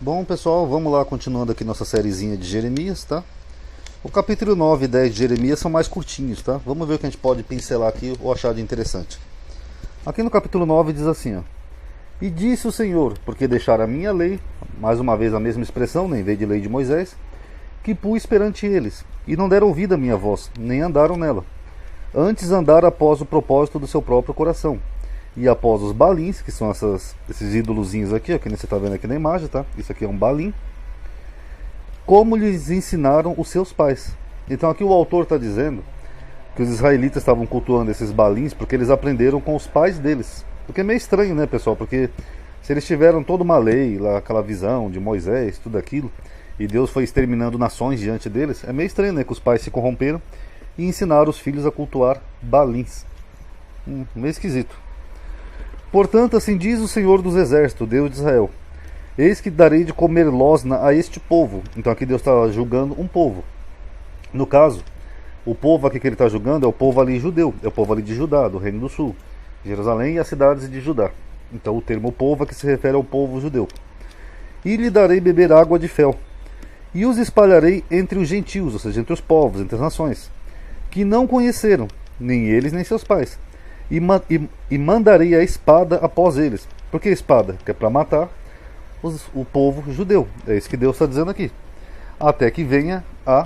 Bom, pessoal, vamos lá, continuando aqui nossa sériezinha de Jeremias, tá? O capítulo 9 e 10 de Jeremias são mais curtinhos, tá? Vamos ver o que a gente pode pincelar aqui ou achar de interessante. Aqui no capítulo 9 diz assim, ó: E disse o Senhor, porque deixaram a minha lei, mais uma vez a mesma expressão, né, em vez de lei de Moisés, que pus perante eles, e não deram ouvido à minha voz, nem andaram nela. Antes andaram após o propósito do seu próprio coração, e após os balins, que são esses ídolozinhos aqui, ó, que você está vendo aqui na imagem, tá? Isso aqui é um balim. Como lhes ensinaram os seus pais. Então aqui o autor está dizendo que os israelitas estavam cultuando esses balins porque eles aprenderam com os pais deles. Porque é meio estranho, né, pessoal? Porque se eles tiveram toda uma lei, lá, aquela visão de Moisés, tudo aquilo, e Deus foi exterminando nações diante deles, é meio estranho, né, que os pais se corromperam e ensinaram os filhos a cultuar balins. Meio esquisito. Portanto, assim diz o Senhor dos Exércitos, Deus de Israel: Eis que darei de comer losna a este povo. Então aqui Deus está julgando um povo. No caso, o povo aqui que ele está julgando é o povo ali judeu, é o povo ali de Judá, do Reino do Sul, Jerusalém e as cidades de Judá. Então o termo povo aqui se refere ao povo judeu. E lhe darei beber água de fel, e os espalharei entre os gentios, ou seja, entre os povos, entre as nações, que não conheceram, nem eles nem seus pais. E mandarei a espada após eles. Por que espada? Que é para matar o povo judeu. É isso que Deus está dizendo aqui. Até que venha a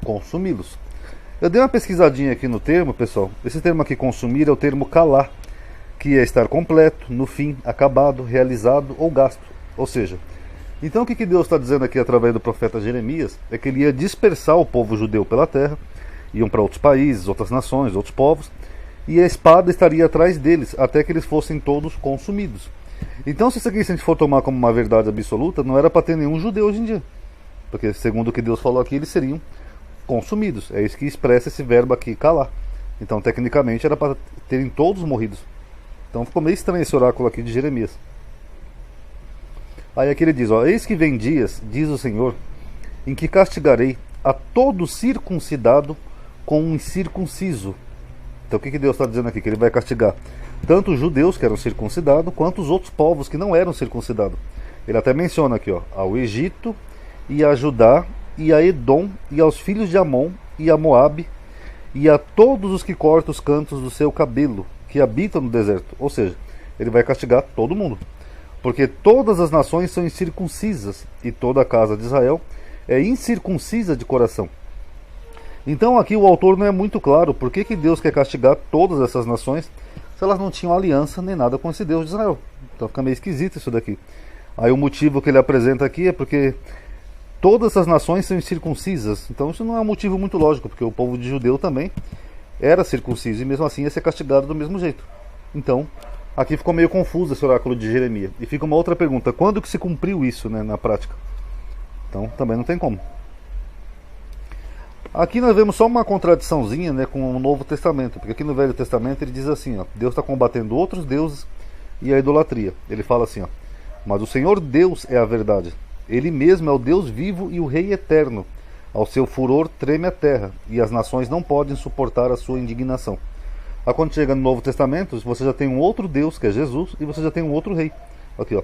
consumi-los. Eu dei uma pesquisadinha aqui no termo, pessoal. Esse termo aqui, consumir, é o termo kalá, que é estar completo, no fim, acabado, realizado ou gasto. Ou seja, então o que Deus está dizendo aqui através do profeta Jeremias é que ele ia dispersar o povo judeu pela terra, iam para outros países, outras nações, outros povos, e a espada estaria atrás deles, até que eles fossem todos consumidos. Então, se isso aqui, se a gente for tomar como uma verdade absoluta, não era para ter nenhum judeu hoje em dia. Porque, segundo o que Deus falou aqui, eles seriam consumidos. É isso que expressa esse verbo aqui, calar. Então, tecnicamente, era para terem todos morridos. Então, ficou meio estranho esse oráculo aqui de Jeremias. Aí aqui ele diz, ó: Eis que vem dias, diz o Senhor, em que castigarei a todo circuncidado com um incircunciso. Então o que Deus está dizendo aqui? Que ele vai castigar tanto os judeus que eram circuncidados, quanto os outros povos que não eram circuncidados. Ele até menciona aqui, ó, ao Egito, e a Judá, e a Edom, e aos filhos de Amon, e a Moabe, e a todos os que cortam os cantos do seu cabelo, que habitam no deserto. Ou seja, ele vai castigar todo mundo. Porque todas as nações são incircuncisas, e toda a casa de Israel é incircuncisa de coração. Então aqui o autor não é muito claro por que Deus quer castigar todas essas nações se elas não tinham aliança nem nada com esse Deus de Israel. Então fica meio esquisito isso daqui. Aí o motivo que ele apresenta aqui é porque todas essas nações são incircuncisas. Então isso não é um motivo muito lógico, porque o povo de judeu também era circunciso e mesmo assim ia ser castigado do mesmo jeito. Então aqui ficou meio confuso esse oráculo de Jeremias. E fica uma outra pergunta: quando que se cumpriu isso, né, na prática? Então também não tem como. Aqui nós vemos só uma contradiçãozinha, né, com o Novo Testamento, porque aqui no Velho Testamento ele diz assim, ó: Deus está combatendo outros deuses e a idolatria. Ele fala assim, ó: Mas o Senhor Deus é a verdade, Ele mesmo é o Deus vivo e o Rei eterno. Ao seu furor treme a terra, e as nações não podem suportar a sua indignação. Aí quando chega no Novo Testamento, você já tem um outro Deus, que é Jesus, e você já tem um outro rei. Aqui, ó: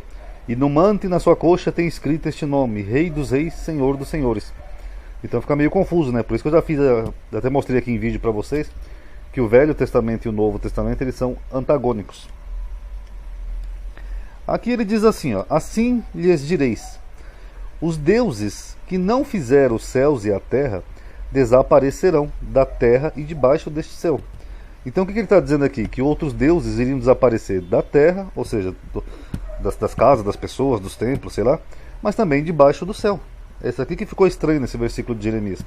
E no manto e na sua coxa tem escrito este nome: Rei dos Reis, Senhor dos Senhores. Então fica meio confuso, né? Por isso que eu já fiz, até mostrei aqui em vídeo para vocês, que o Velho Testamento e o Novo Testamento eles são antagônicos. Aqui ele diz assim, ó: Assim lhes direis: Os deuses que não fizeram os céus e a terra desaparecerão da terra e debaixo deste céu. Então o que ele está dizendo aqui? Que outros deuses iriam desaparecer da terra, ou seja, das casas, das pessoas, dos templos, sei lá, mas também debaixo do céu. Esse aqui que ficou estranho nesse versículo de Jeremias,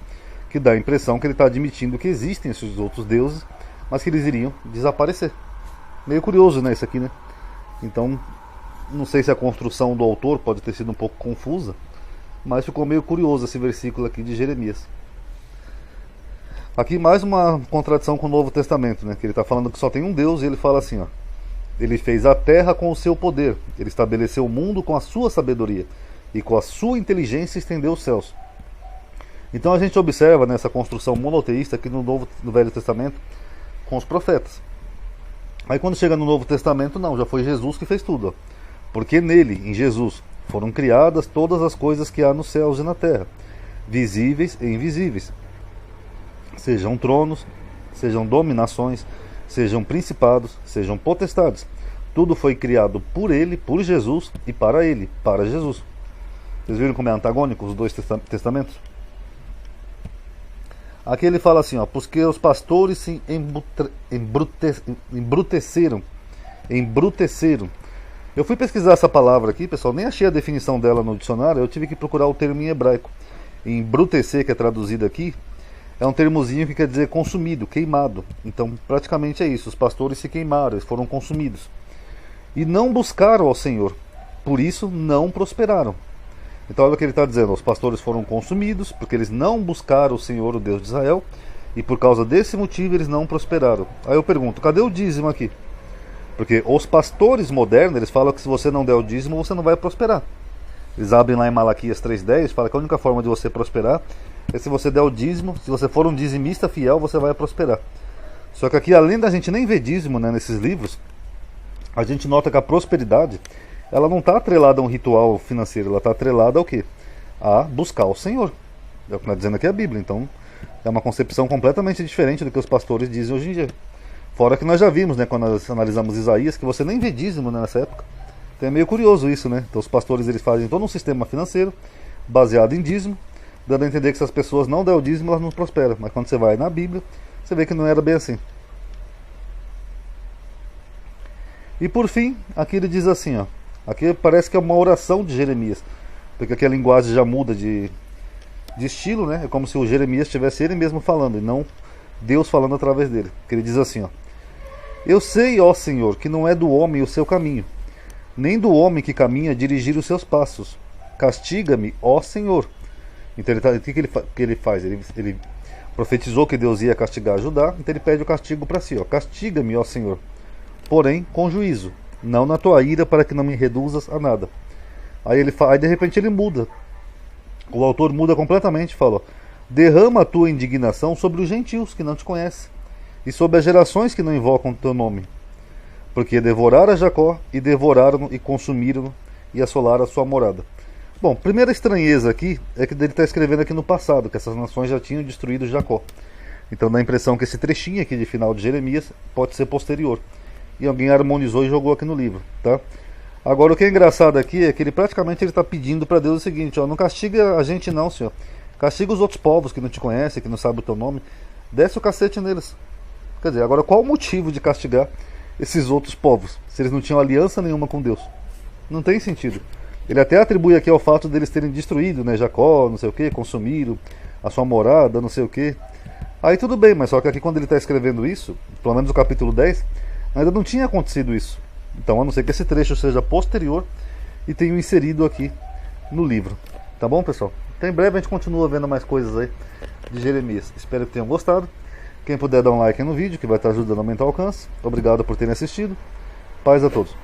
que dá a impressão que ele está admitindo que existem esses outros deuses, mas que eles iriam desaparecer. Meio curioso, né, isso aqui, né? Então, não sei se a construção do autor pode ter sido um pouco confusa, mas ficou meio curioso esse versículo aqui de Jeremias. Aqui mais uma contradição com o Novo Testamento, né? Que ele está falando que só tem um Deus, e ele fala assim, ó: Ele fez a terra com o seu poder, ele estabeleceu o mundo com a sua sabedoria, e com a sua inteligência estendeu os céus. Então a gente observa nessa construção monoteísta aqui no Velho Testamento com os profetas. Aí quando chega no Novo Testamento, não, já foi Jesus que fez tudo, ó. Porque nele, em Jesus, foram criadas todas as coisas que há nos céus e na terra, visíveis e invisíveis, sejam tronos, sejam dominações, sejam principados, sejam potestades. Tudo foi criado por ele, por Jesus e para ele, para Jesus. Vocês viram como é antagônico os dois testamentos? Aqui ele fala assim, ó, porque os pastores se embruteceram. Eu fui pesquisar essa palavra aqui, pessoal, nem achei a definição dela no dicionário, eu tive que procurar o termo em hebraico. Embrutecer, que é traduzido aqui, é um termozinho que quer dizer consumido, queimado. Então, praticamente é isso, os pastores se queimaram, eles foram consumidos. E não buscaram ao Senhor, por isso não prosperaram. Então olha o que ele está dizendo, os pastores foram consumidos, porque eles não buscaram o Senhor, o Deus de Israel, e por causa desse motivo eles não prosperaram. Aí eu pergunto, cadê o dízimo aqui? Porque os pastores modernos, eles falam que se você não der o dízimo, você não vai prosperar. Eles abrem lá em Malaquias 3,10, fala que a única forma de você prosperar é se você der o dízimo, se você for um dizimista fiel, você vai prosperar. Só que aqui, além da gente nem ver dízimo, né, nesses livros, a gente nota que a prosperidade, ela não está atrelada a um ritual financeiro, ela está atrelada ao quê? A buscar o Senhor. É o que está dizendo aqui a Bíblia. Então, é uma concepção completamente diferente do que os pastores dizem hoje em dia. Fora que nós já vimos, né, quando nós analisamos Isaías, que você nem vê dízimo, né, nessa época. Então é meio curioso isso, né? Então os pastores, eles fazem todo um sistema financeiro baseado em dízimo, dando a entender que se as pessoas não der o dízimo, elas não prosperam. Mas quando você vai na Bíblia, você vê que não era bem assim. E por fim, aqui ele diz assim, ó. Aqui parece que é uma oração de Jeremias, porque aqui a linguagem já muda de estilo, né? É como se o Jeremias estivesse ele mesmo falando, e não Deus falando através dele. Que ele diz assim, ó. Eu sei, ó Senhor, que não é do homem o seu caminho, nem do homem que caminha dirigir os seus passos. Castiga-me, ó Senhor. Então o que ele faz? Ele profetizou que Deus ia castigar Judá, então ele pede o castigo para si, ó. Castiga-me, ó Senhor, porém com juízo, não na tua ira, para que não me reduzas a nada. Aí de repente ele muda. O autor muda completamente, fala, ó, derrama a tua indignação sobre os gentios que não te conhecem, e sobre as gerações que não invocam o teu nome. Porque devoraram a Jacó, e devoraram-no, e consumiram-no, e assolaram a sua morada. Bom, primeira estranheza aqui, é que ele está escrevendo aqui no passado, que essas nações já tinham destruído Jacó. Então dá a impressão que esse trechinho aqui de final de Jeremias pode ser posterior. E alguém harmonizou e jogou aqui no livro, tá? Agora o que é engraçado aqui é que ele praticamente está pedindo para Deus o seguinte, ó, não castiga a gente não, Senhor. Castiga os outros povos que não te conhecem, que não sabem o teu nome. Desce o cacete neles. Quer dizer, agora qual o motivo de castigar esses outros povos, se eles não tinham aliança nenhuma com Deus? Não tem sentido. Ele até atribui aqui ao fato deles terem destruído, né, Jacó, não sei o que, consumiram a sua morada, não sei o que. Aí tudo bem, mas só que aqui quando ele está escrevendo isso, pelo menos no capítulo 10, ainda não tinha acontecido isso. Então, a não ser que esse trecho seja posterior e tenha inserido aqui no livro. Tá bom, pessoal? Então, em breve a gente continua vendo mais coisas aí de Jeremias. Espero que tenham gostado. Quem puder dar um like aí no vídeo, que vai estar ajudando a aumentar o alcance. Obrigado por terem assistido. Paz a todos.